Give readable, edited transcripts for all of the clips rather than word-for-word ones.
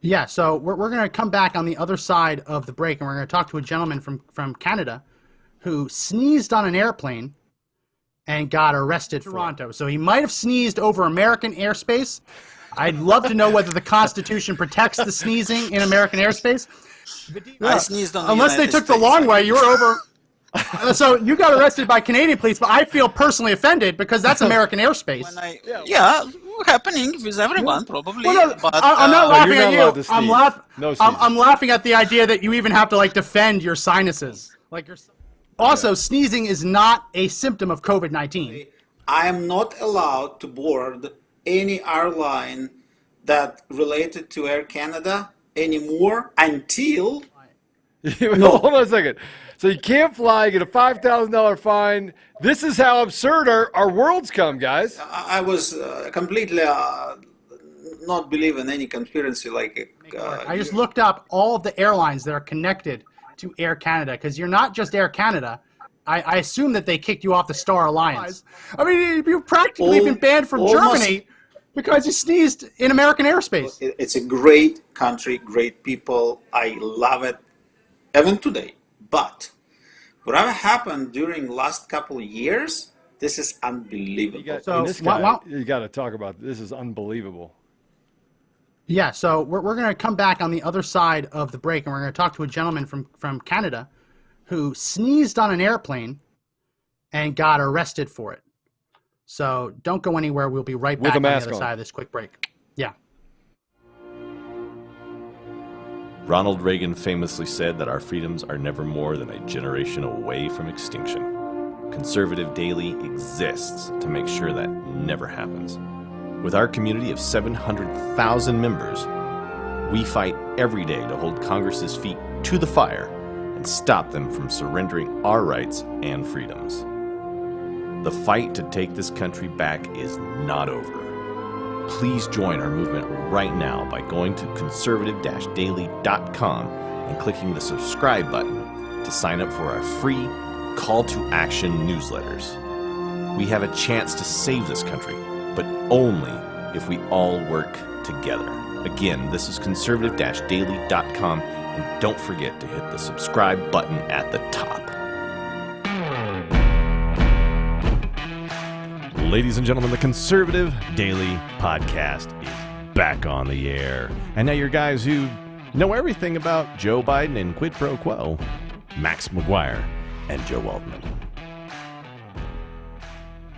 Yeah, so we're going to come back on the other side of the break, and we're going to talk to a gentleman from Canada who sneezed on an airplane and got arrested for Toronto. So he might have sneezed over American airspace. I'd love to know whether the Constitution protects the sneezing in American airspace. I Yeah. sneezed on the Unless they United took the States. long way, you were over. So you got arrested by Canadian police, but I feel personally offended because that's American airspace. Yeah, happening with everyone probably. Well, no, but I'm not Oh, laughing you're at not you. allowed to I'm, sneeze. laugh- No I'm laughing at the idea that you even have to like defend your sinuses. Also, sneezing is not a symptom of COVID-19. I am not allowed to board any airline that related to Air Canada anymore until Hold on a second. So you can't fly, you get a $5,000 fine. This is how absurd our worlds come, guys. I was completely not believe in any conspiracy like. I just looked up all of the airlines that are connected to Air Canada because you're not just Air Canada. I assume that they kicked you off the Star Alliance. I mean, you've practically been banned from Germany because you sneezed in American airspace. It's a great country, great people. I love it, even today. But whatever happened during last couple of years, this is unbelievable. So, This guy, you got to talk about this. Is unbelievable. Yeah, so we're going to come back on the other side of the break, and we're going to talk to a gentleman from Canada who sneezed on an airplane and got arrested for it. So don't go anywhere. We'll be right back on the other side of this quick break. Yeah. Ronald Reagan famously said that our freedoms are never more than a generation away from extinction. Conservative Daily exists to make sure that never happens. With our community of 700,000 members, we fight every day to hold Congress's feet to the fire and stop them from surrendering our rights and freedoms. The fight to take this country back is not over. Please join our movement right now by going to conservative-daily.com and clicking the subscribe button to sign up for our free call to action newsletters. We have a chance to save this country, but only if we all work together. Again, this is conservative-daily.com, and don't forget to hit the subscribe button at the top. Ladies and gentlemen, the Conservative Daily Podcast is back on the air. And now your guys who know everything about Joe Biden and quid pro quo, Max McGuire and Joe Oltmann.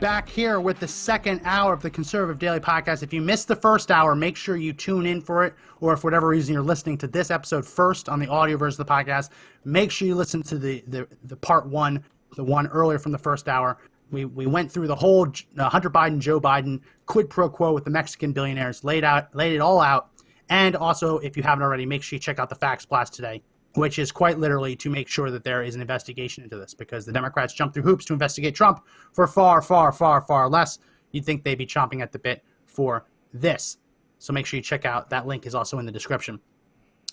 Back here with the second hour of the Conservative Daily Podcast. If you missed the first hour, make sure you tune in for it. Or if for whatever reason you're listening to this episode first on the audio version of the podcast, make sure you listen to the part one, the one earlier from the first hour. We went through the whole Hunter Biden, Joe Biden, quid pro quo with the Mexican billionaires, laid it all out. And also, if you haven't already, make sure you check out the Facts Blast today, which is quite literally to make sure that there is an investigation into this, because the Democrats jumped through hoops to investigate Trump for far, far, far, far less. You'd think they'd be chomping at the bit for this. So make sure you check out. That link is also in the description.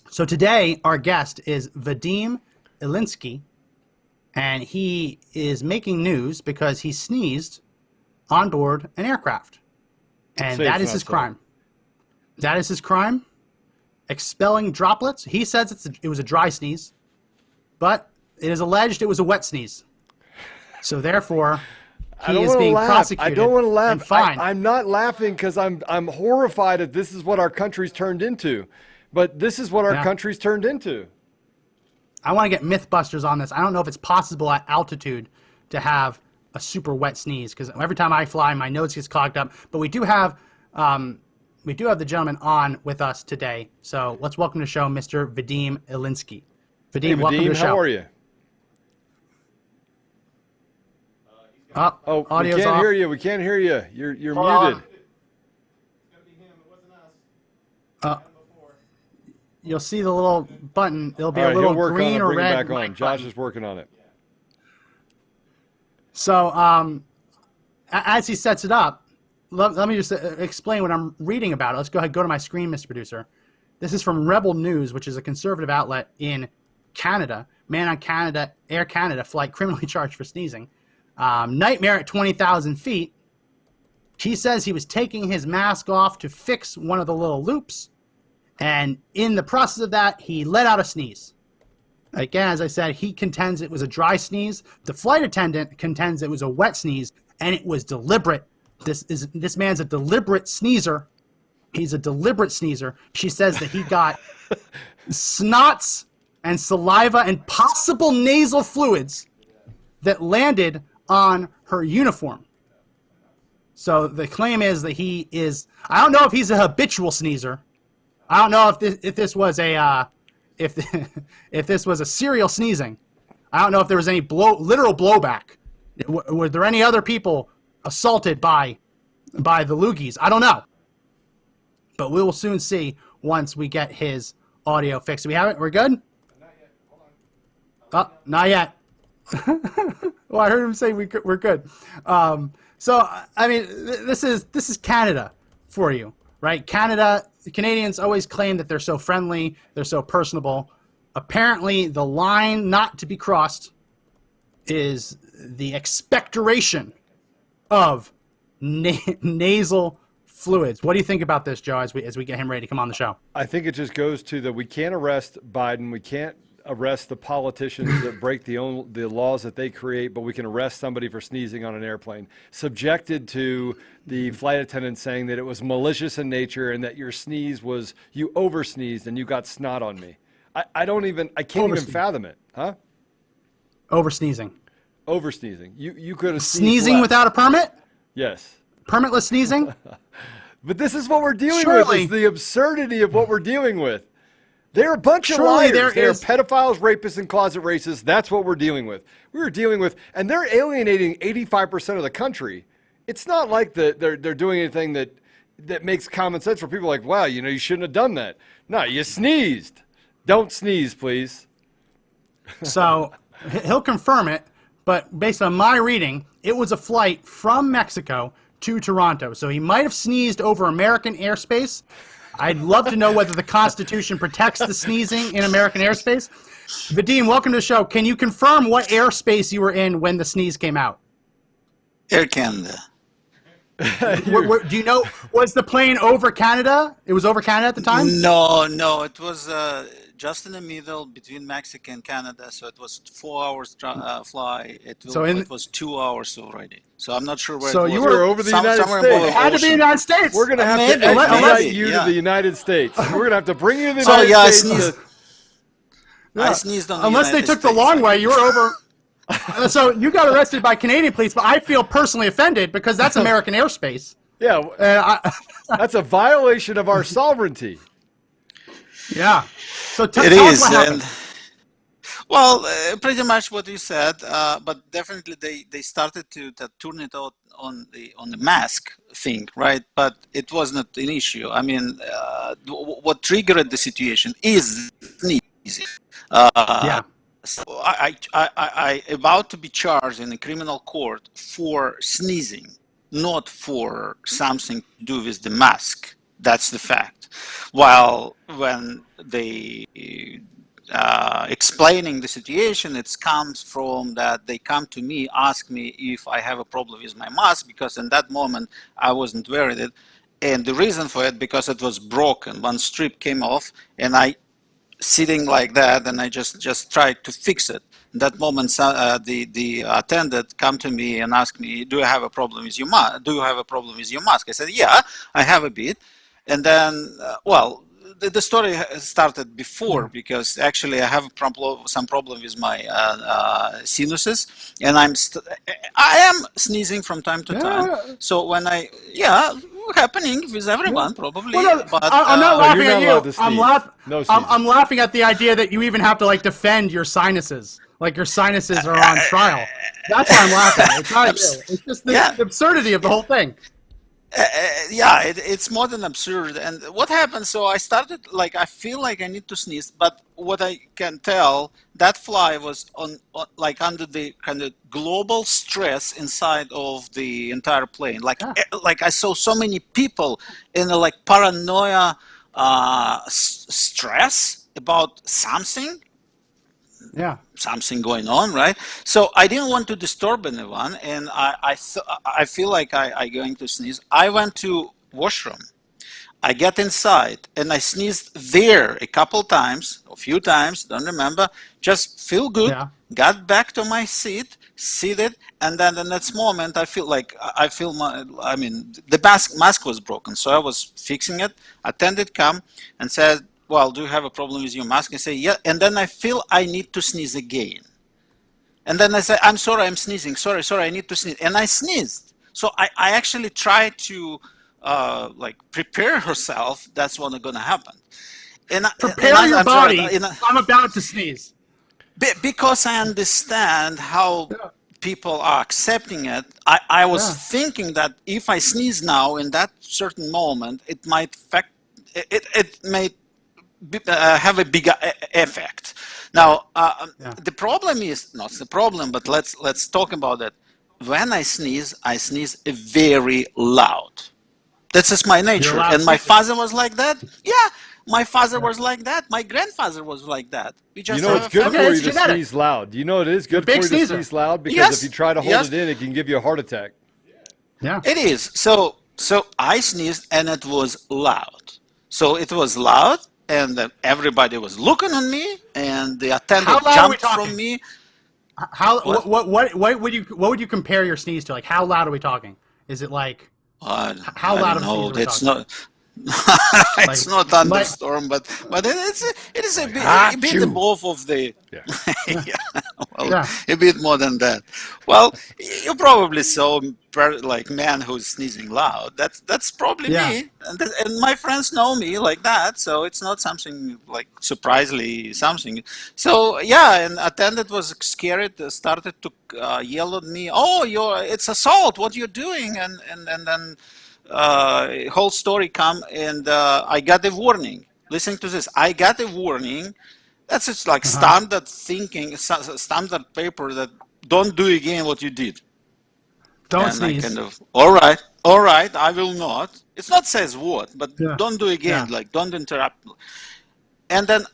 So today, our guest is Vadim Ilyinsky, and he is making news because he sneezed on board an aircraft. And that is his crime. That is his crime. Expelling droplets. He says it was a dry sneeze, but it is alleged it was a wet sneeze. So therefore, he is being prosecuted. I don't want to laugh. And fined. I'm not laughing because I'm horrified that this is what our country's turned into. But this is what our country's turned into. I want to get Mythbusters on this. I don't know if it's possible at altitude to have a super wet sneeze, because every time I fly, my nose gets clogged up. But we do have the gentleman on with us today. So let's welcome to the show Mr. Vadim Ilyinsky. Vadim, welcome to the show. How are you? Audio's we can't off. hear you. We can't hear you. You're muted. On. You'll see the little button. There'll be a little green or red. Back on. Josh is working on it. So as he sets it up, let me just explain what I'm reading about it. Let's go ahead, go to my screen, Mr. Producer. This is from Rebel News, which is a conservative outlet in Canada. Man on Canada, Air Canada flight criminally charged for sneezing. Nightmare at 20,000 feet. He says he was taking his mask off to fix one of the little loops, And in the process of that, he let out a sneeze. Again, as I said, he contends it was a dry sneeze. The flight attendant contends it was a wet sneeze, and it was deliberate. This man's a deliberate sneezer. He's a deliberate sneezer. She says that he got snots and saliva and possible nasal fluids that landed on her uniform. So the claim is that he is, I don't know if he's a habitual sneezer. I don't know if this was a if this was a serial sneezing. I don't know if there was any literal blowback. Were there any other people assaulted by the loogies? I don't know. But we will soon see once we get his audio fixed. Do we have it? We're good? Not yet. Hold on. Oh, not yet. Well, I heard him say we're good. So I mean, this is Canada for you, right? Canada. The Canadians always claim that they're so friendly, they're so personable. Apparently, the line not to be crossed is the expectoration of nasal fluids. What do you think about this, Joe, as we get him ready to come on the show? I think it just goes to that we can't arrest Biden. We can't arrest the politicians that break the laws that they create, but we can arrest somebody for sneezing on an airplane, subjected to the flight attendant saying that it was malicious in nature and that your sneeze was, you over sneezed and you got snot on me. I can't even fathom it, huh? Over sneezing. Over sneezing. You could have sneezing without a permit? Yes. Permitless sneezing? But this is what we're dealing with. It's the absurdity of what we're dealing with. They're a bunch of liars. They're pedophiles, rapists, and closet racists. That's what we're dealing with. And they're alienating 85% of the country. It's not like they're doing anything that makes common sense for people like, wow, you shouldn't have done that. No, you sneezed. Don't sneeze, please. So he'll confirm it, but based on my reading, it was a flight from Mexico to Toronto. So he might have sneezed over American airspace. I'd love to know whether the Constitution protects the sneezing in American airspace. Vadim, welcome to the show. Can you confirm what airspace you were in when the sneeze came out? Air Canada. Do you know, was the plane over Canada? It was over Canada at the time? No, it was just in the middle between Mexico and Canada. So it was 4 hours fly. It was 2 hours already. So I'm not sure where. So it was. you were over the United States. It had to be the United States. We're going to have to extradite you to the United States. We're going to have to bring you to the United States. I sneezed on the Unless United they took States. the long way, you were over. So you got arrested by Canadian police, but I feel personally offended because that's American airspace. Yeah, that's a violation of our sovereignty. Yeah. So tell us what happened. Well, pretty much what you said, but definitely they started to turn it out on the mask thing, right? But it was not an issue. I mean, what triggered the situation is sneezing. Yeah. So I about to be charged in a criminal court for sneezing, not for something to do with the mask. That's the fact. While when they explaining the situation, it comes from that they come to me, ask me if I have a problem with my mask, because in that moment I wasn't wearing it. And the reason for it, because it was broken. One strip came off and I sitting like that, and I just tried to fix it. In that moment, the attendant come to me and ask me, "Do you have a problem with your mask? Do you have a problem with your mask?" I said, "Yeah, I have a bit." And then, the story started before, because actually I have some problem with my sinuses, and I am sneezing from time to time. So when happening with everyone probably. Well, no, but I'm not laughing at you. I'm laughing at the idea that you even have to defend your sinuses. Like your sinuses are on trial. That's why I'm laughing. It's not you. It's just the absurdity of the whole thing. It's more than absurd. And what happened? So I started I feel like I need to sneeze, but what I can tell, that fly was on under the kind of global stress inside of the entire plane. I saw so many people in a paranoia, stress about something. Yeah, something going on, right? So I didn't want to disturb anyone, and I feel like I going to sneeze. I went to washroom. I get inside and I sneezed there a few times, don't remember, just feel good, got back to my seat, seated, and then the next moment the mask was broken, so I was fixing it. Attendant come and said, well, do you have a problem with your mask? I say, yeah, and then I feel I need to sneeze again. And then I say, I'm sorry, I'm sneezing, sorry, I need to sneeze. And I sneezed. So I actually tried to prepare herself. That's what's going to happen. Prepare your body. I'm about to sneeze. Because I understand how people are accepting it. I was thinking that if I sneeze now in that certain moment, it might have a bigger effect. Now, the problem is not the problem, but let's talk about it. When I sneeze very loud. That's just my nature. And my father was like that. Yeah, my father was like that. My grandfather was like that. It's good for you to sneeze loud. You know it is good for you to sneeze loud because if you try to hold it in, it can give you a heart attack. Yeah, it is. So I sneezed and it was loud. So it was loud, and everybody was looking on me, and the attendant jumped from me. What would you compare your sneeze to? Like, how loud are we talking? Is it like how loud of a sneeze are we talking? It's not thunderstorm, but it is a bit above of the a bit more than that. Well, you probably saw man who's sneezing loud. That's probably me, and my friends know me like that, so it's not something like surprisingly something. So and attendant was scared, started to yell at me. Oh, it's assault! What you're doing? And then. Whole story come, and I got a warning. Listen to this. I got a warning. That's just like standard thinking, standard paper that don't do again what you did. Don't sneeze. All right, I will not. It's not says what, but don't do again. Like, don't interrupt. And then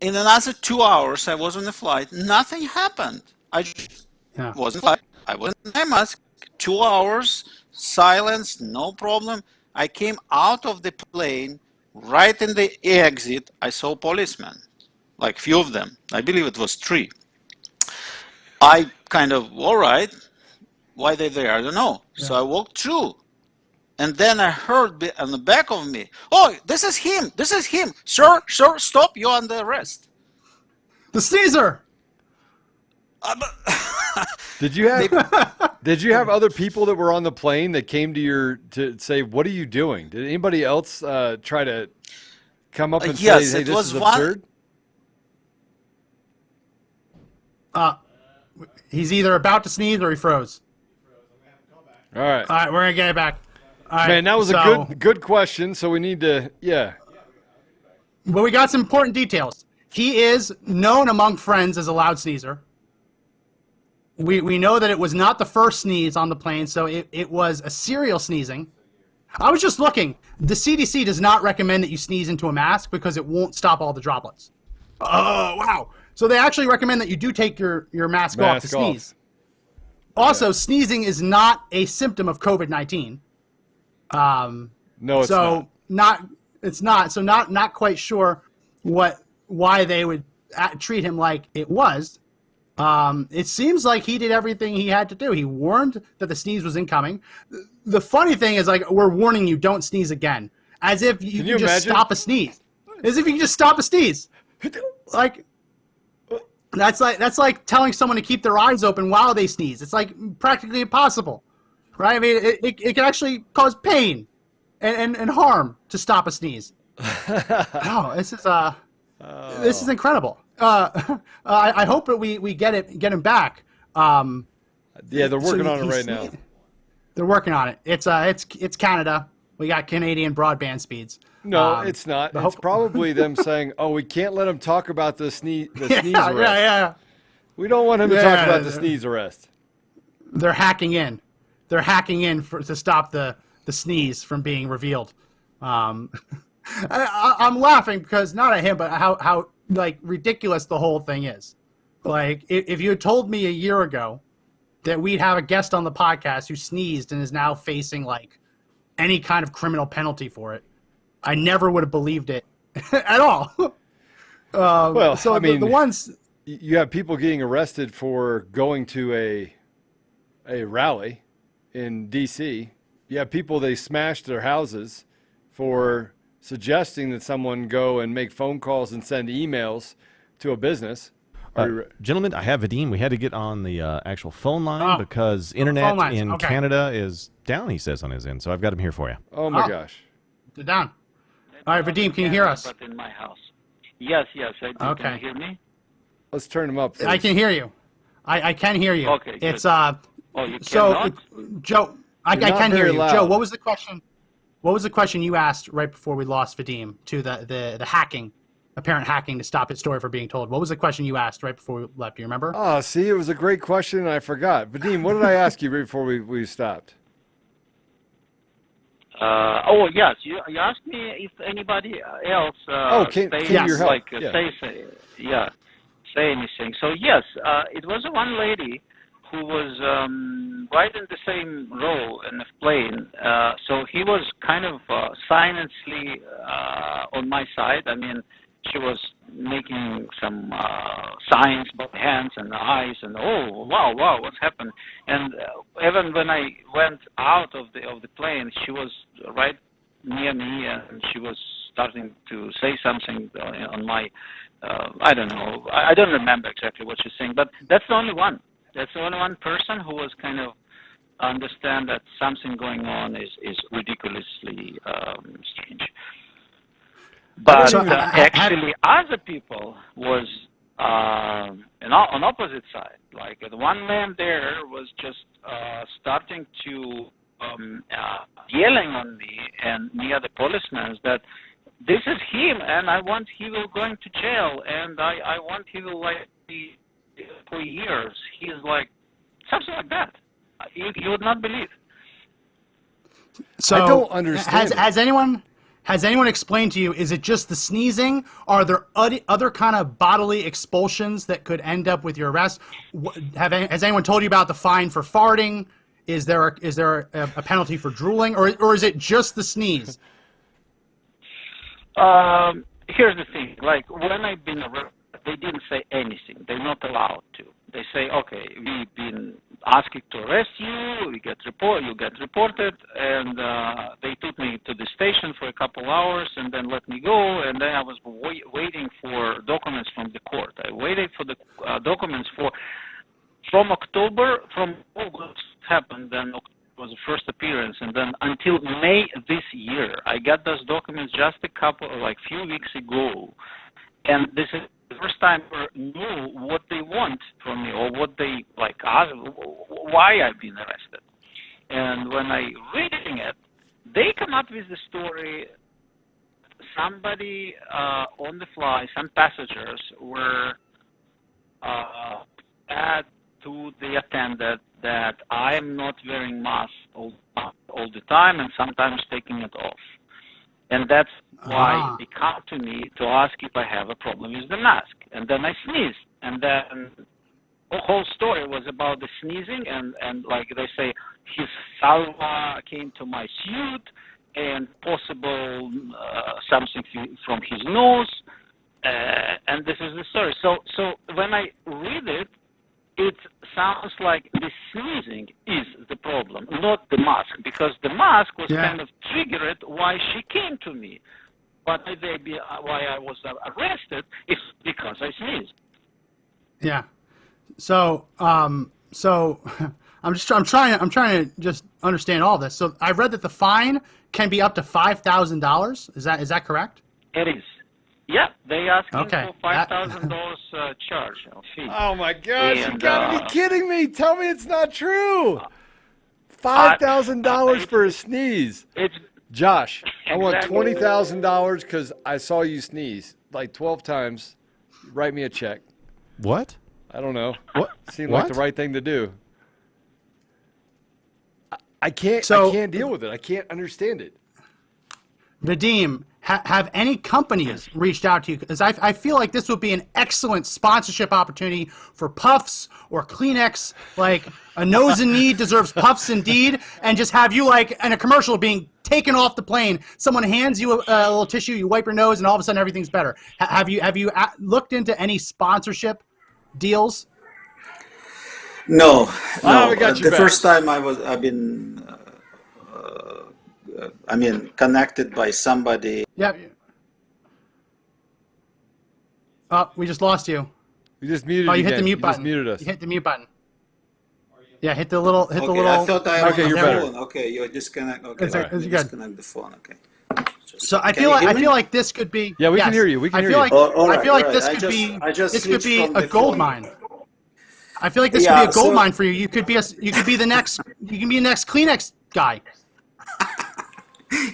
in another 2 hours, I was on the flight. Nothing happened. I just wasn't flight. I wasn't in my mask. 2 hours. Silence, no problem. I came out of the plane, right in the exit, I saw policemen, like few of them. I believe it was 3. I kind of, all right, why they there? I don't know. So I walked through, and then I heard on the back of me, oh, this is him. Sir, stop, you're under arrest. The Caesar! Did you have other people that were on the plane that came to say, what are you doing? Did anybody else try to come up and say, hey, this is absurd? He's either about to sneeze or he froze. All right, we're gonna get it back. All right, man, that was a good question. So we need to But we got some important details. He is known among friends as a loud sneezer. We know that it was not the first sneeze on the plane, so it was a serial sneezing. I was just looking. The CDC does not recommend that you sneeze into a mask because it won't stop all the droplets. Oh, wow. So they actually recommend that you do take your mask off to sneeze. Also, sneezing is not a symptom of COVID-19. No, it's not. It's not. So not quite sure why they would treat him like it was. It seems like he did everything he had to do. He warned that the sneeze was incoming. The funny thing is, like, we're warning you, don't sneeze again. As if you can just stop a sneeze. As if you can just stop a sneeze. Like, that's like telling someone to keep their eyes open while they sneeze. It's like practically impossible, right? I mean, it can actually cause pain and harm to stop a sneeze. This is incredible. I hope that we get him back. They're working on it right now. They're working on it. It's Canada. We got Canadian broadband speeds. No, it's not. It's probably them saying, "Oh, we can't let him talk about the sneeze arrest." Yeah. We don't want him to talk about the sneeze arrest. They're hacking in. They're hacking in to stop the sneeze from being revealed. I'm laughing because not at him, but how like ridiculous the whole thing is. Like, if you had told me a year ago that we'd have a guest on the podcast who sneezed and is now facing like any kind of criminal penalty for it, I never would have believed it at all. Well, so I mean, the ones you have people getting arrested for going to a rally in D.C. You have people, they smashed their houses for suggesting that someone go and make phone calls and send emails to a business. Gentlemen, I have Vadim. We had to get on the actual phone line because internet in Canada is down, he says, on his end. So I've got him here for you. Oh, my gosh. They're down. All right, Vadim, can you hear us? But in my house. Yes, I do. Okay. Can you hear me? Let's turn him up, please. I can hear you. I can hear you. Okay, good. It's Oh, you cannot? Joe, I can hear you. loud. Joe, what was the question? What was the question you asked right before we lost Vadim to the hacking, apparent hacking to stop his story from being told? What was the question you asked right before we left? Do you remember? Oh, see, it was a great question, and I forgot. Vadim, what did I ask you right before we stopped? Yes. You asked me if anybody else can say your help? like say anything. So yes, it was one lady who was right in the same row in the plane. So he was kind of silently on my side. I mean, she was making some signs by hands and eyes, and oh wow, what's happened? And even when I went out of the plane, she was right near me, and she was starting to say something on my I don't know. I don't remember exactly what she's saying, but that's the only one. That's the only one person who was kind of understand that something going on is ridiculously strange. But actually, other people was on opposite side. Like the one man there was just starting to yelling on me and near the policemen that this is him, and I want he will going to jail, and I want he will like be for years. He's like something like that. You would not believe. So I don't understand. Has anyone explained to you, is it just the sneezing? Are there other kind of bodily expulsions that could end up with your arrest? Has anyone told you about the fine for farting? Is there a penalty for drooling? Or is it just the sneeze? Here's the thing. Like, when I've been arrested, they didn't say anything. They're not allowed to. They say, okay, we've been asking to arrest you, you get reported, and they took me to the station for a couple hours and then let me go, and then I was waiting for documents from the court. I waited for the documents from August happened, then October was the first appearance, and then until May this year. I got those documents just few weeks ago, and this is the first time I knew what they want from me or what they ask, why I've been arrested. And when I reading it, they come up with the story. Somebody on the fly, some passengers were bad to the attendant that I am not wearing mask all the time and sometimes taking it off. And that's why they come to me to ask if I have a problem with the mask. And then I sneezed. And then the whole story was about the sneezing. And like they say, his Sauga came to my suit and possible something from his nose. And this is the story. So when I read it, it sounds like the sneezing is the problem, not the mask, because the mask was kind of triggered why she came to me. But why I was arrested is because I sneezed. Yeah. So I'm trying to just understand all this. So I've read that the fine can be up to $5,000. Is that correct? It is. Yeah, they asking for $5,000 charge fee. Oh my gosh! You gotta be kidding me! Tell me it's not true. $5,000 for a sneeze. It's Josh. I want $20,000 because I saw you sneeze like 12 times. Write me a check. What? I don't know. What? Seemed like the right thing to do. I can't deal with it. I can't understand it. Vadim, have any companies reached out to you? Because I feel like this would be an excellent sponsorship opportunity for Puffs or Kleenex. Like, a nose in need deserves Puffs indeed, and just have you like in a commercial being taken off the plane. Someone hands you a little tissue, you wipe your nose, and all of a sudden everything's better. Have you looked into any sponsorship deals? No. We got you the back. first time I've been connected by somebody. Yeah. Oh, we just lost you. You just muted. Oh, you again. hit the mute button. Just muted us. You hit the mute button. Yeah, hit the little. I thought I was okay, on you're the better. phone. Okay, you disconnect. Okay, It's good. disconnect the phone. Okay. So I feel like this could be. Yeah, we can hear you. We can hear you. I feel like this could be. This could be a gold mine. I feel like this could be a gold mine for you. You could be the next. You can be the next Kleenex guy.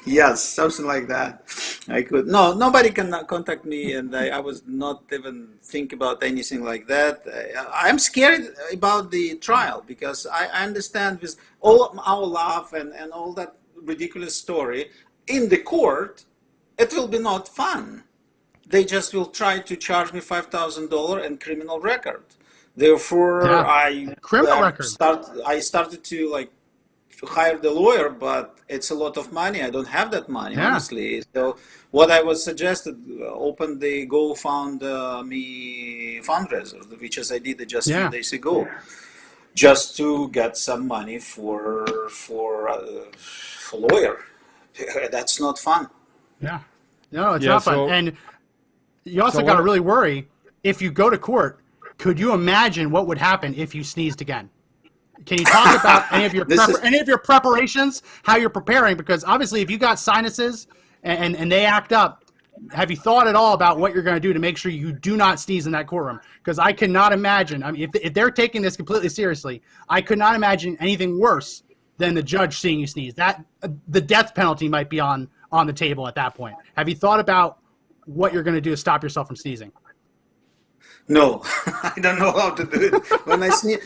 Yes, something like that. I could. No, nobody can contact me, and I was not even think about anything like that. I'm scared about the trial because I understand with all our love and all that ridiculous story in the court, it will be not fun. They just will try to charge me $5,000 and criminal record. Therefore, I started to hire the lawyer, but it's a lot of money. I don't have that money, honestly. So what I was suggested, open the GoFundMe fundraiser, which as I did just a few days ago, just to get some money for lawyer. That's not fun. Yeah. No, it's not fun. And you also got to really worry if you go to court. Could you imagine what would happen if you sneezed again? Can you talk about any of your preparations, how you're preparing? Because obviously, if you got sinuses and they act up, have you thought at all about what you're going to do to make sure you do not sneeze in that courtroom? Because I cannot imagine. I mean, if they're taking this completely seriously, I could not imagine anything worse than the judge seeing you sneeze. That the death penalty might be on the table at that point. Have you thought about what you're going to do to stop yourself from sneezing? No, I don't know how to do it. When I sneeze.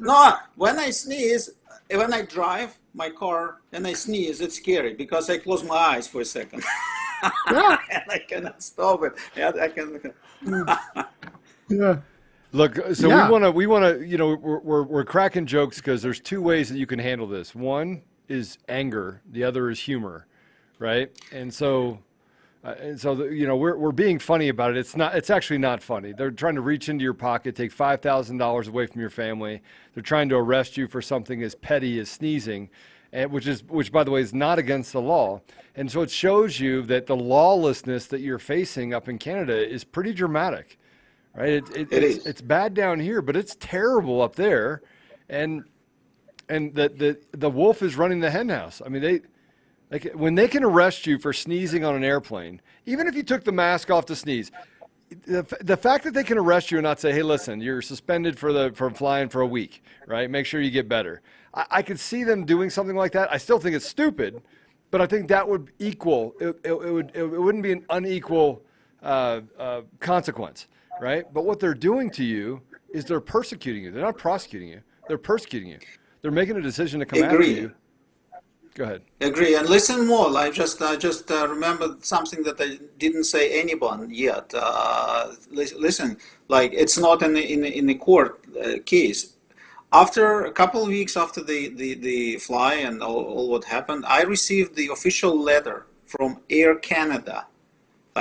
No, when I sneeze, when I drive my car and I sneeze, it's scary because I close my eyes for a second. And I cannot stop it. I can. Look, so we want to, we're cracking jokes because there's two ways that you can handle this. One is anger. The other is humor, right? And so we're being funny about it. It's actually not funny. They're trying to reach into your pocket, take $5,000 away from your family. They're trying to arrest you for something as petty as sneezing, which by the way is not against the law. And so it shows you that the lawlessness that you're facing up in Canada is pretty dramatic, right? It's bad down here, but it's terrible up there, and the wolf is running the hen house. I mean, when they can arrest you for sneezing on an airplane, even if you took the mask off to sneeze, the fact that they can arrest you and not say, hey, listen, you're suspended from flying for a week, right? Make sure you get better. I could see them doing something like that. I still think it's stupid, but I think that would equal, it wouldn't be an unequal consequence, right? But what they're doing to you is they're persecuting you. They're not prosecuting you. They're persecuting you. They're making a decision to come after you. Go ahead. Agree. And listen more. I just remembered something that I didn't say anyone yet. Listen, it's not in the court case. After a couple of weeks after the fly and all what happened, I received the official letter from Air Canada,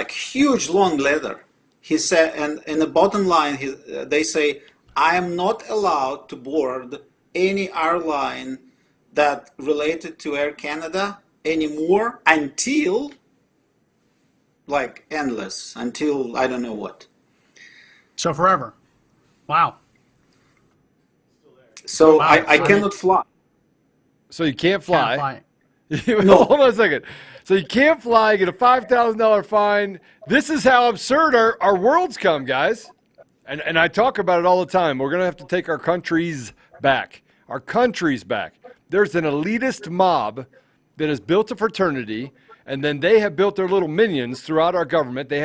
huge long letter. He said, and in the bottom line, they say, I am not allowed to board any airline that related to Air Canada anymore until endless, until I don't know what. So forever. Wow. So I cannot fly. So you can't fly. No. Hold on a second. So you can't fly, get a $5,000 fine. This is how absurd our worlds come, guys. And I talk about it all the time. We're going to have to take our countries back. Our countries back. There's an elitist mob that has built a fraternity, and then they have built their little minions throughout our government. They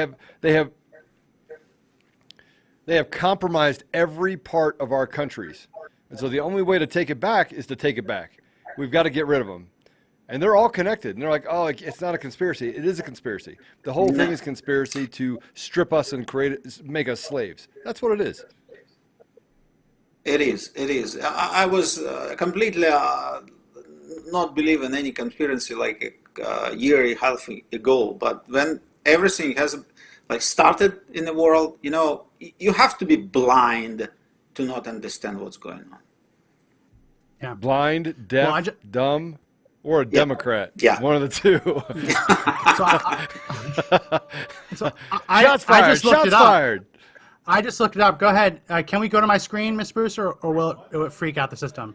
have compromised every part of our countries. And so the only way to take it back is to take it back. We've got to get rid of them. And they're all connected. And they're like, oh, it's not a conspiracy. It is a conspiracy. The whole thing is conspiracy to strip us and make us slaves. That's what it is. It is. I was completely not believe in any conspiracy a year and a half ago. But when everything has like started in the world, you know, you have to be blind to not understand what's going on. Yeah. Blind, deaf, dumb, or a Democrat. Yeah. One of the two. Shots fired. Shots fired. I just looked it up. Go ahead. Can we go to my screen, Ms. Bruce, or will it freak out the system?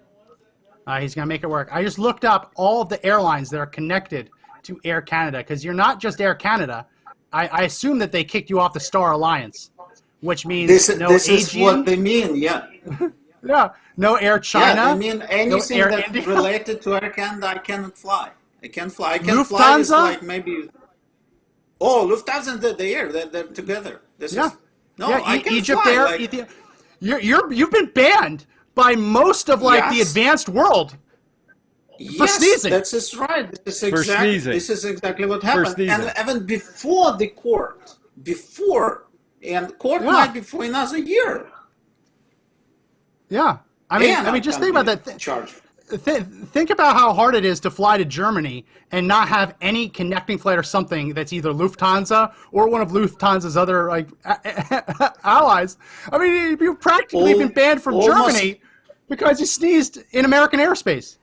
He's going to make it work. I just looked up all of the airlines that are connected to Air Canada, because you're not just Air Canada. I assume that they kicked you off the Star Alliance, which means this is what they mean, yeah. Yeah, no Air China. Yeah, I mean anything no that's related to Air Canada, I cannot fly. I can't fly. I can Lufthansa? fly is like maybe. Oh, Lufthansa, they're together. I can Egypt fly. Air. Like, You've been banned by most of the advanced world for sneezing. Yes, that's right. This is exactly what happened. And even before the court, might be for another year. Yeah, I mean, just think about that. Think about how hard it is to fly to Germany and not have any connecting flight or something that's either Lufthansa or one of Lufthansa's other allies. I mean, you've practically been banned from Germany because you sneezed in American airspace.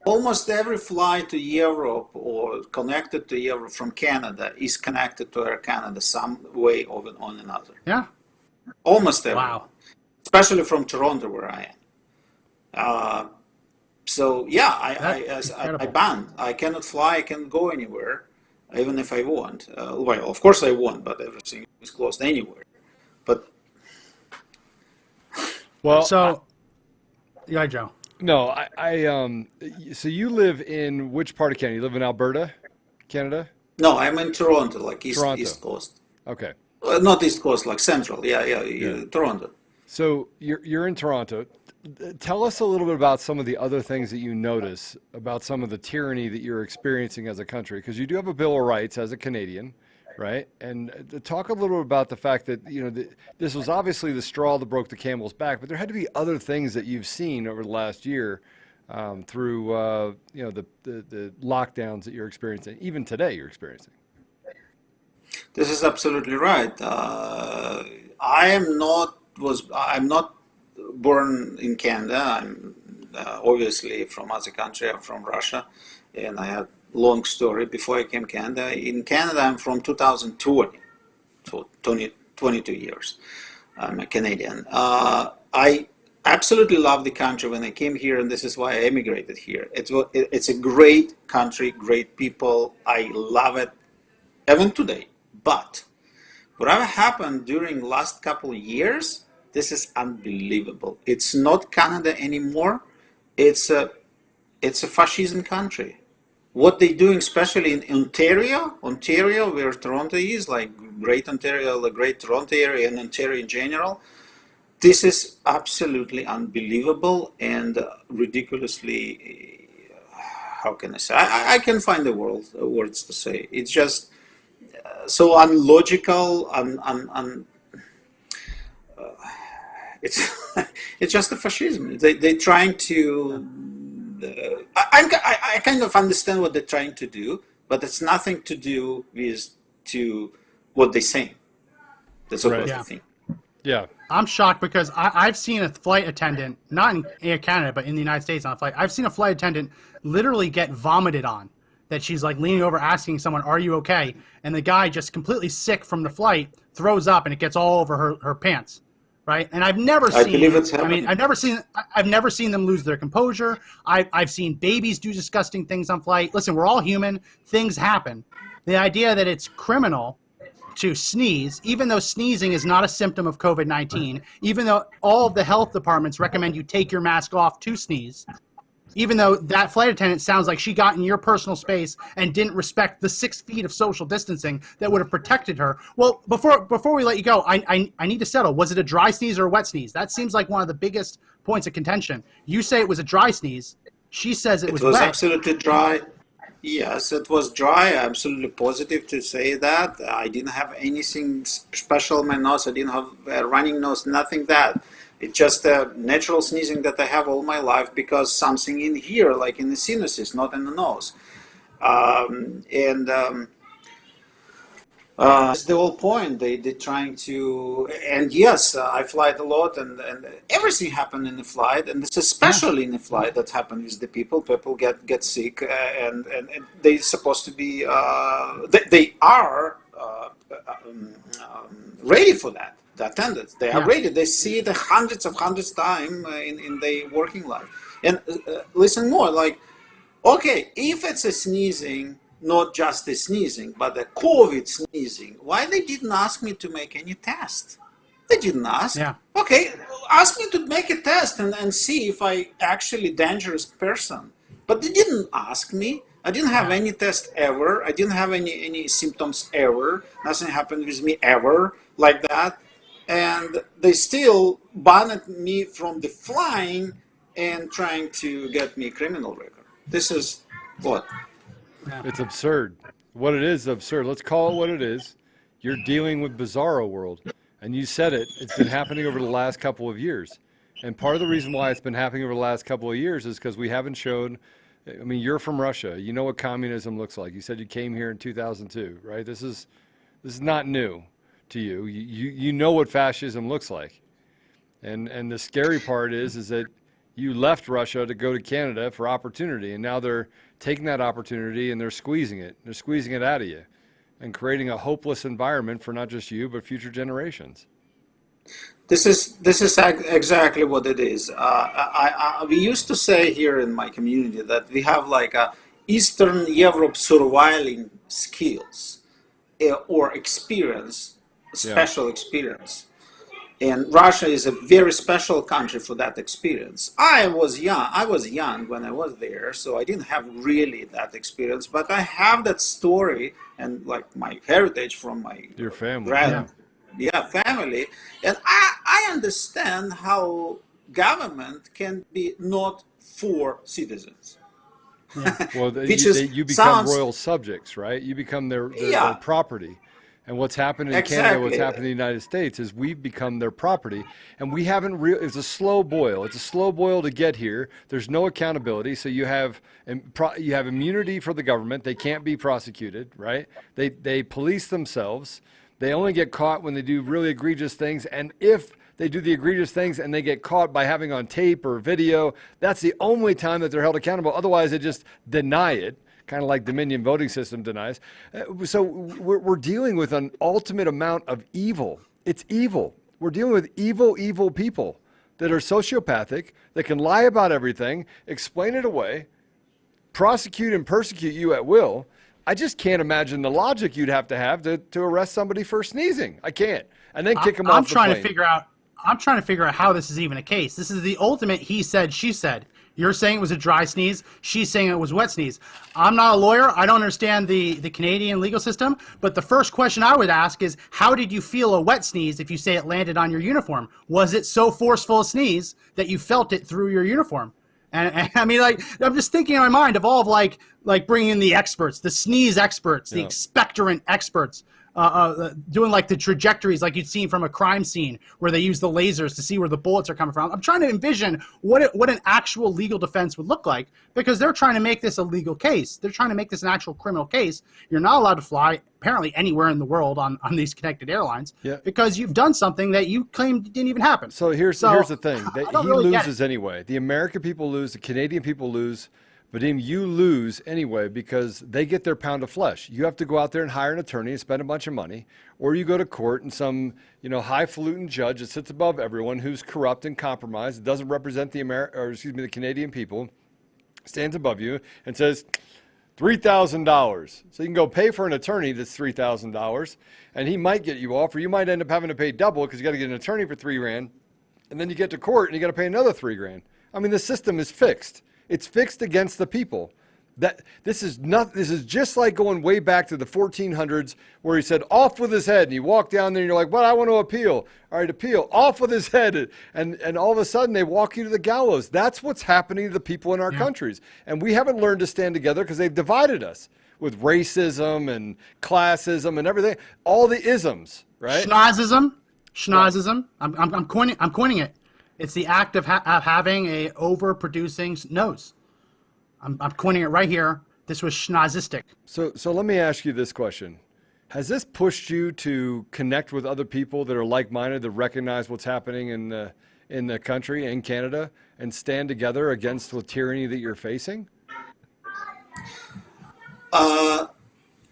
Almost every flight to Europe or connected to Europe from Canada is connected to Air Canada some way or another. Yeah. Almost every. Wow. Especially from Toronto, where I am. So yeah, I banned. I cannot fly. I can't go anywhere, even if I want. Well, of course I want, but everything is closed anywhere. But yeah, Joe. No, so you live in which part of Canada? You live in Alberta, Canada? No, I'm in Toronto, like East Coast. Okay. Not East Coast, like Central. Yeah. Toronto. So you're in Toronto. Tell us a little bit about some of the other things that you notice about some of the tyranny that you're experiencing as a country, because you do have a Bill of Rights as a Canadian, right? And talk a little bit about the fact that this was obviously the straw that broke the camel's back, but there had to be other things that you've seen over the last year through the lockdowns that you're experiencing, even today you're experiencing. This is absolutely right. I'm not born in Canada. I'm obviously from other country. I'm from Russia, and I had long story before I came to Canada. In Canada, I'm from 2020, so 22 years. I'm a Canadian. I absolutely love the country when I came here, and this is why I emigrated here. It's a great country, great people. I love it, even today. But whatever happened during last couple of years, this is unbelievable. It's not Canada anymore. It's a fascism country. What they're doing, especially in Ontario, where Toronto is, like Great Ontario, the Great Toronto area, and Ontario in general, this is absolutely unbelievable and ridiculously, how can I say? I can find the words to say. It's just so unlogical, it's just a fascism. They're trying to. I kind of understand what they're trying to do, but it's nothing to do with what they're saying. That's what I think. Yeah. I'm shocked because I've seen a flight attendant, not in Air Canada, but in the United States on a flight. I've seen a flight attendant literally get vomited on. That she's like leaning over asking someone, "Are you okay?" And the guy, just completely sick from the flight, throws up and it gets all over her pants, right? And I've never seen. I believe it's happening. I've never seen them lose their composure. I've seen babies do disgusting things on flight. Listen, we're all human. Things happen. The idea that it's criminal to sneeze, even though sneezing is not a symptom of COVID-19, even though all of the health departments recommend you take your mask off to sneeze. Even though that flight attendant sounds like she got in your personal space and didn't respect the 6 feet of social distancing that would have protected her. Well, before we let you go, I need to settle. Was it a dry sneeze or a wet sneeze? That seems like one of the biggest points of contention. You say it was a dry sneeze. She says it was wet. It was absolutely dry. Yes, it was dry. I'm absolutely positive to say that. I didn't have anything special in my nose. I didn't have a running nose, nothing that. It's just a natural sneezing that I have all my life because something in here, like in the sinuses, not in the nose. That's the whole point. They're trying to, and yes, I fly a lot, and everything happened in the flight, and it's especially in the flight that happened with the people. People get sick, and they're supposed to be, they are ready for that. The attendants, they are ready. They see it hundreds of times in their working life. And listen more, like, okay, if it's a sneezing, not just a sneezing, but a COVID sneezing, why they didn't ask me to make any test? They didn't ask. Yeah. Okay, ask me to make a test and see if I actually dangerous person. But they didn't ask me. I didn't have any test ever. I didn't have any symptoms ever. Nothing happened with me ever like that. And they still banned me from the flying and trying to get me a criminal record. This is what? It's absurd. What it is absurd. Let's call it what it is. You're dealing with bizarro world. And you said it. It's been happening over the last couple of years. And part of the reason why it's been happening over the last couple of years is because we haven't shown, I mean, you're from Russia. You know what communism looks like. You said you came here in 2002, right? This is not new to you. You know what fascism looks like. And the scary part is that you left Russia to go to Canada for opportunity, and now they're taking that opportunity and they're squeezing it. They're squeezing it out of you and creating a hopeless environment for not just you, but future generations. This is exactly what it is. We used to say here in my community that we have like a Eastern Europe surviving skills or experience, special experience. And Russia is a very special country for that experience. I was young when I was there, so I didn't have really that experience, but I have that story and like my heritage from my your family. Family. And I understand how government can be not for citizens. Yeah. Well, you become royal subjects, right? You become their property. And what's happened in Canada, what's happened in the United States is we've become their property. And we haven't it's a slow boil. It's a slow boil to get here. There's no accountability. So you have immunity for the government. They can't be prosecuted, right? They police themselves. They only get caught when they do really egregious things. And if they do the egregious things and they get caught by having on tape or video, that's the only time that they're held accountable. Otherwise, they just deny it. Kind of like Dominion voting system denies. So we're dealing with an ultimate amount of evil. It's evil. We're dealing with evil people that are sociopathic, that can lie about everything, explain it away, prosecute and persecute you at will. I just can't imagine the logic you'd have to arrest somebody for sneezing. I can't. And then kick them off the plane. I'm trying to figure out how this is even a case. This is the ultimate he said, she said. You're saying it was a dry sneeze. She's saying it was wet sneeze. I'm not a lawyer. I don't understand the Canadian legal system. But the first question I would ask is, how did you feel a wet sneeze if you say it landed on your uniform? Was it so forceful a sneeze that you felt it through your uniform? And I mean, like, I'm just thinking in my mind of all of like bringing in the experts, the sneeze experts, the expectorant experts. Doing like the trajectories like you'd seen from a crime scene where they use the lasers to see where the bullets are coming from. I'm trying to envision what an actual legal defense would look like, because they're trying to make this a legal case. They're trying to make this an actual criminal case. You're not allowed to fly apparently anywhere in the world on these connected airlines because you've done something that you claimed didn't even happen. So here's the thing. He loses anyway. The American people lose. The Canadian people lose. Vadim, you lose anyway because they get their pound of flesh. You have to go out there and hire an attorney and spend a bunch of money, or you go to court and some highfalutin judge that sits above everyone who's corrupt and compromised, doesn't represent the Canadian people, stands above you and says $3,000. So you can go pay for an attorney that's $3,000, and he might get you off, or you might end up having to pay double because you got to get an attorney for $3,000, and then you get to court and you got to pay another $3,000. I mean, the system is fixed. It's fixed against the people. This is just like going way back to the 1400s where he said, off with his head. And you walk down there and you're like, well, I want to appeal. All right, appeal. Off with his head. And all of a sudden they walk you to the gallows. That's what's happening to the people in our countries. And we haven't learned to stand together because they've divided us with racism and classism and everything. All the isms, right? Schnozzism. I'm coining it. It's the act of having a overproducing nose. I'm coining it right here. This was schnozistic. So let me ask you this question. Has this pushed you to connect with other people that are like-minded, that recognize what's happening in the country, in Canada, and stand together against the tyranny that you're facing?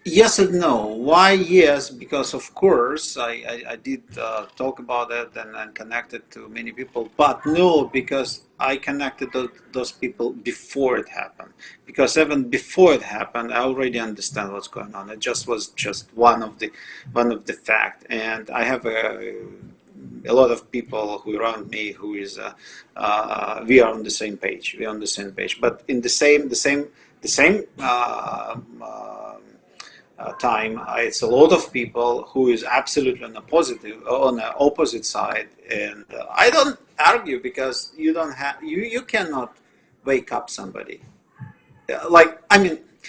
Yes and no. Why? Yes, because of course I did talk about it and connected to many people, but no, because I connected those people before it happened. Because even before it happened, I already understand what's going on. It just was just one of the fact, and I have a lot of people who around me who is we are on the same page. We are on the same page, but in the same time, it's a lot of people who is absolutely on the opposite side, and I don't argue because you cannot wake up somebody.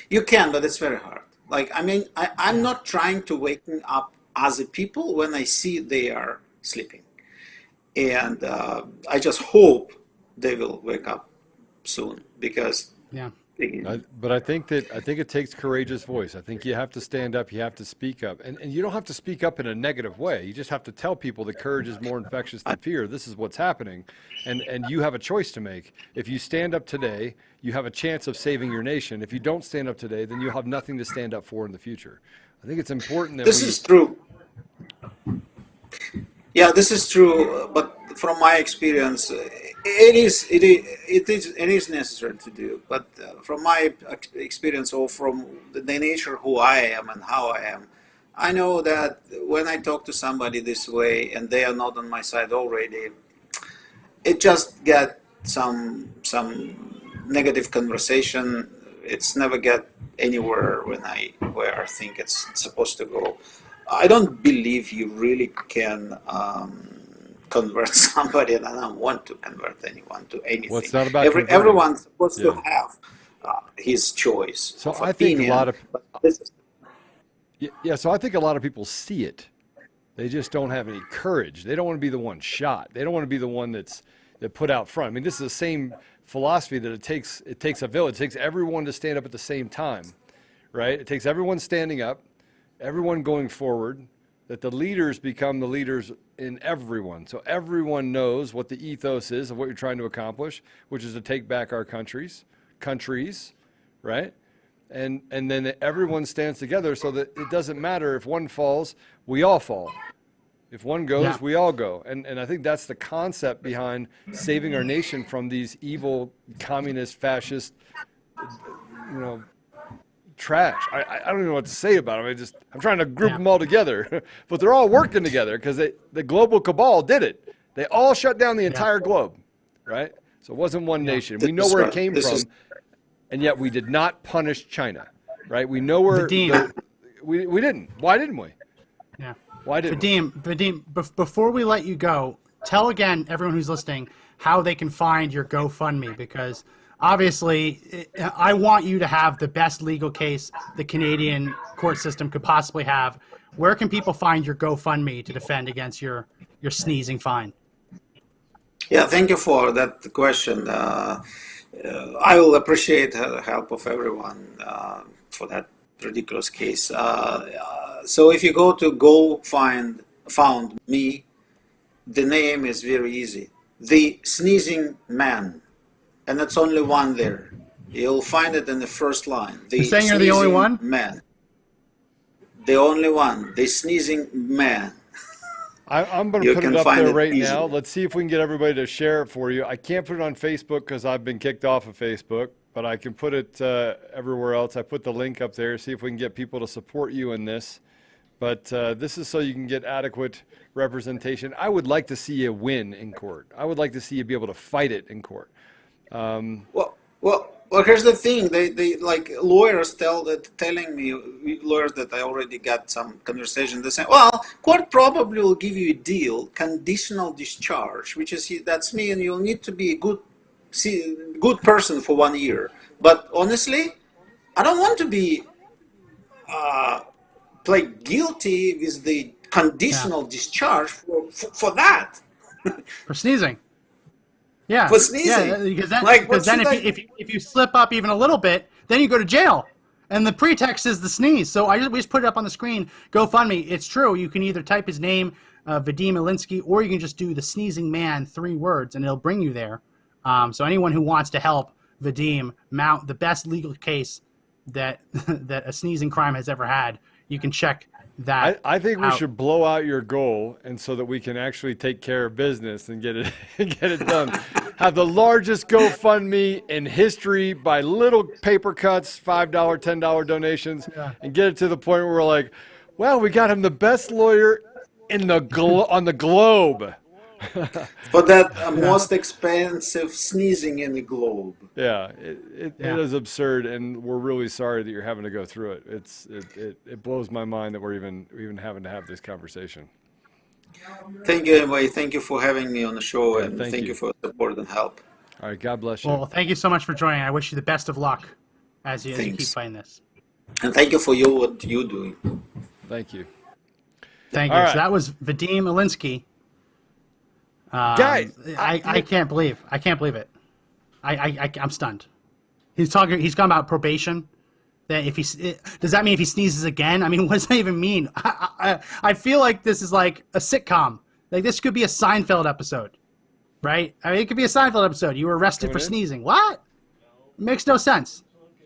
You can, but it's very hard. I'm not trying to waken up other people when I see they are sleeping, and I just hope they will wake up soon because. Yeah. But I think it takes courageous voice. I think you have to stand up, you have to speak up. And you don't have to speak up in a negative way. You just have to tell people that courage is more infectious than fear. This is what's happening. And you have a choice to make. If you stand up today, you have a chance of saving your nation. If you don't stand up today, then you'll have nothing to stand up for in the future. I think it's important that this is true. Yeah, this is true, but from my experience, it is necessary to do. But from my experience, or from the nature who I am and how I am, I know that when I talk to somebody this way and they are not on my side already, it just get some negative conversation. It's never get anywhere where I think it's supposed to go. I don't believe you really can convert somebody, and I don't want to convert anyone to anything. Well, it's not about everyone's supposed to have his choice. So I think a lot of So I think a lot of people see it. They just don't have any courage. They don't want to be the one shot. They don't want to be the one that put out front. I mean, this is the same philosophy that it takes a village. It takes everyone to stand up at the same time, right? It takes everyone standing up, everyone going forward, that the leaders become the leaders in everyone. So everyone knows what the ethos is of what you're trying to accomplish, which is to take back our countries, right? And then everyone stands together so that it doesn't matter if one falls, we all fall. If one goes, we all go. And I think that's the concept behind saving our nation from these evil, communist, fascist, trash. I don't even know what to say about them. I'm trying to group them all together, but they're all working together because the global cabal did it. They all shut down the entire globe, right? So it wasn't one nation. We know where it came from, and yet we did not punish China, right? We know where we didn't. Why didn't we? Yeah. Why didn't we? Vadim, before we let you go, tell again everyone who's listening how they can find your GoFundMe, because obviously, I want you to have the best legal case the Canadian court system could possibly have. Where can people find your GoFundMe to defend against your sneezing fine? Yeah, thank you for that question. I will appreciate the help of everyone for that ridiculous case. So if you go to found me, the name is very easy. The Sneezing Man. And it's only one there. You'll find it in the first line. You're saying you're the only one? Man. The only one. The Sneezing Man. I'm going to put it up there right now. Let's see if we can get everybody to share it for you. I can't put it on Facebook because I've been kicked off of Facebook, but I can put it everywhere else. I put the link up there. See if we can get people to support you in this. But this is so you can get adequate representation. I would like to see you win in court. I would like to see you be able to fight it in court. Well, here's the thing. They like lawyers telling me, lawyers that I already got some conversation. They say, well, court probably will give you a deal, conditional discharge, that's me, and you'll need to be a good person for 1 year. But honestly, I don't want to be pled guilty with the conditional discharge for that. For sneezing. Yeah. For sneezing. Yeah, because then if you slip up even a little bit, then you go to jail. And the pretext is the sneeze. So we just put it up on the screen. GoFundMe. It's true. You can either type his name, Vadim Ilyinsky, or you can just do the sneezing man, 3 words, and it'll bring you there. So anyone who wants to help Vadim mount the best legal case that that a sneezing crime has ever had, you can check that. I think we should blow out your goal, and so that we can actually take care of business and get it done. Have the largest GoFundMe in history by little paper cuts, $5, $10 donations, and get it to the point where we're like, well, we got him the best lawyer in the on the globe. For that most expensive sneezing in the globe. Yeah, it is absurd, and we're really sorry that you're having to go through it. It blows my mind that we're even having to have this conversation. Thank you, anyway. Thank you for having me on the show, and thank you for support and help. All right, God bless you. Well, thank you so much for joining. I wish you the best of luck as you keep fighting this. And thank you for what you're doing. Thank you. Thank you. Right. So that was Vadim Ilyinsky. Guys, I can't believe it. I'm stunned. He's gone about probation. That does that mean if he sneezes again? I mean, what does that even mean? I feel like this is like a sitcom. Like this could be a Seinfeld episode, right? I mean, it could be a Seinfeld episode. You were arrested for sneezing. What? It makes no sense.